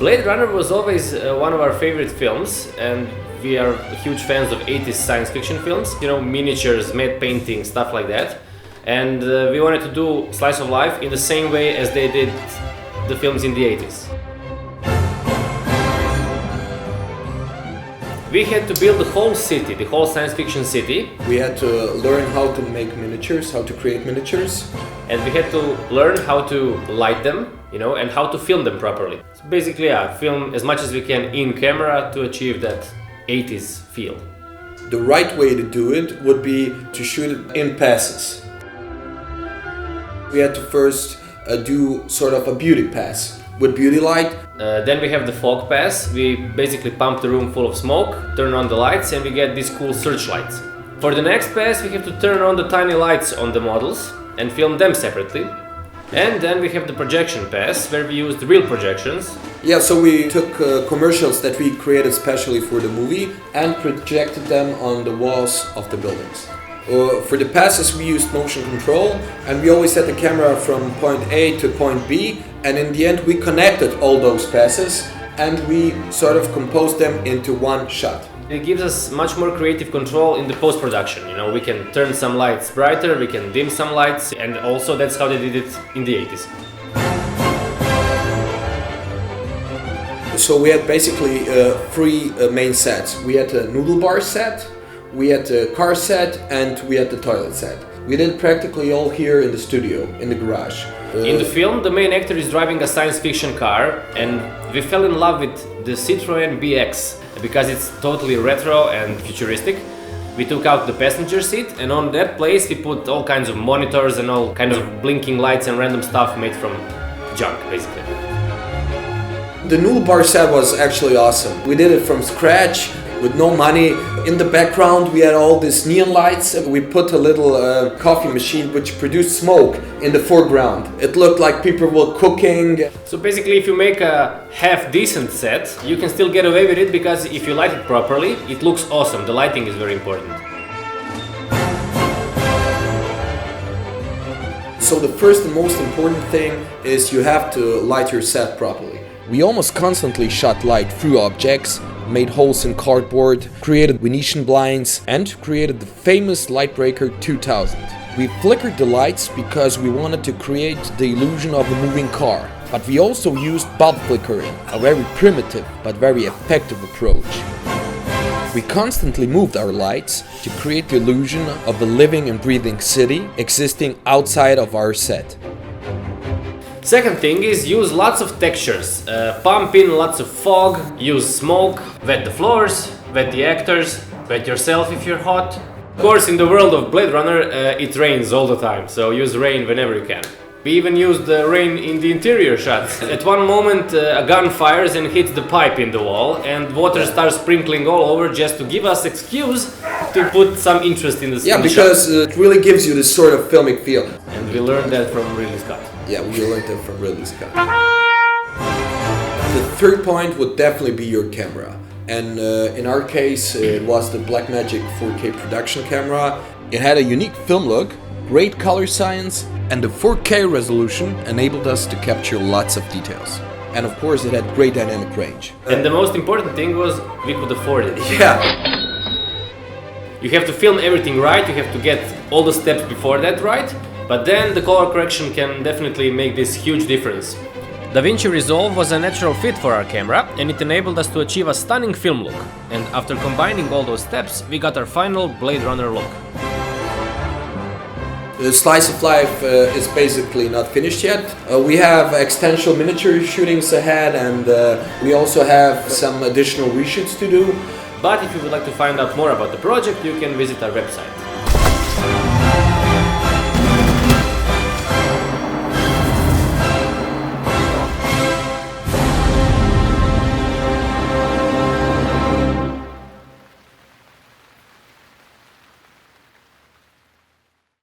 Blade Runner was always one of our favorite films, and we are huge fans of 80s science fiction films, you know, miniatures, matte painting, stuff like that. And we wanted to do slice of life in the same way as they did the films in the 80s. We had to build the whole city, the whole science fiction city. We had to learn how to make miniatures, how to create miniatures. And we had to learn how to light them, you know, and how to film them properly. So basically, yeah, film as much as we can in camera to achieve that 80s feel. The right way to do it would be to shoot it in passes. We had to first do sort of a beauty pass with beauty light. Then we have the fog pass. We basically pump the room full of smoke, turn on the lights, and we get these cool searchlights. For the next pass, we have to turn on the tiny lights on the models and film them separately. And then we have the projection pass, where we use the real projections. Yeah, so we took commercials that we created specially for the movie and projected them on the walls of the buildings. For the passes we used motion control, and we always set the camera from point A to point B, and in the end we connected all those passes and we sort of composed them into one shot. It gives us much more creative control in the post-production. You know, we can turn some lights brighter, we can dim some lights, and also that's how they did it in the 80s. So we had basically three main sets. We had a noodle bar set, we had the car set, and we had the toilet set. We did practically all here in the studio, in the garage. In the film, the main actor is driving a science fiction car, and we fell in love with the Citroën BX because it's totally retro and futuristic. We took out the passenger seat, and on that place we put all kinds of monitors and all kinds of blinking lights and random stuff made from junk, basically. The noodle bar set was actually awesome. We did it from scratch with no money. In the background we had all these neon lights. We put a little coffee machine which produced smoke in the foreground. It looked like people were cooking. So basically, if you make a half decent set, you can still get away with it because if you light it properly, it looks awesome. The lighting is very important. So the first and most important thing is you have to light your set properly. We almost constantly shot light through objects, made holes in cardboard, created Venetian blinds, and created the famous Lightbreaker 2000. We flickered the lights because we wanted to create the illusion of a moving car, but we also used bulb flickering, a very primitive but very effective approach. We constantly moved our lights to create the illusion of a living and breathing city existing outside of our set. Second thing is use lots of textures, pump in lots of fog, use smoke, wet the floors, wet the actors, wet yourself if you're hot. Of course, in the world of Blade Runner it rains all the time, so use rain whenever you can. We even used the rain in the interior shots. At one moment a gun fires and hits the pipe in the wall, and water starts sprinkling all over just to give us excuse to put some interest in the Yeah, because it really gives you this sort of filmic feel. And we learned that from Ridley Scott. Yeah, we learned that from Ridley Scott. The third point would definitely be your camera. And in our case, it was the Blackmagic 4K production camera. It had a unique film look, great color science, and the 4K resolution enabled us to capture lots of details. And of course, it had great dynamic range. And the most important thing was we could afford it. Yeah. You have to film everything right, you have to get all the steps before that right, but then the color correction can definitely make this huge difference. DaVinci Resolve was a natural fit for our camera, and it enabled us to achieve a stunning film look. And after combining all those steps, we got our final Blade Runner look. The Slice of Life is basically not finished yet. We have extension miniature shootings ahead, and we also have some additional reshoots to do. But if you would like to find out more about the project, you can visit our website.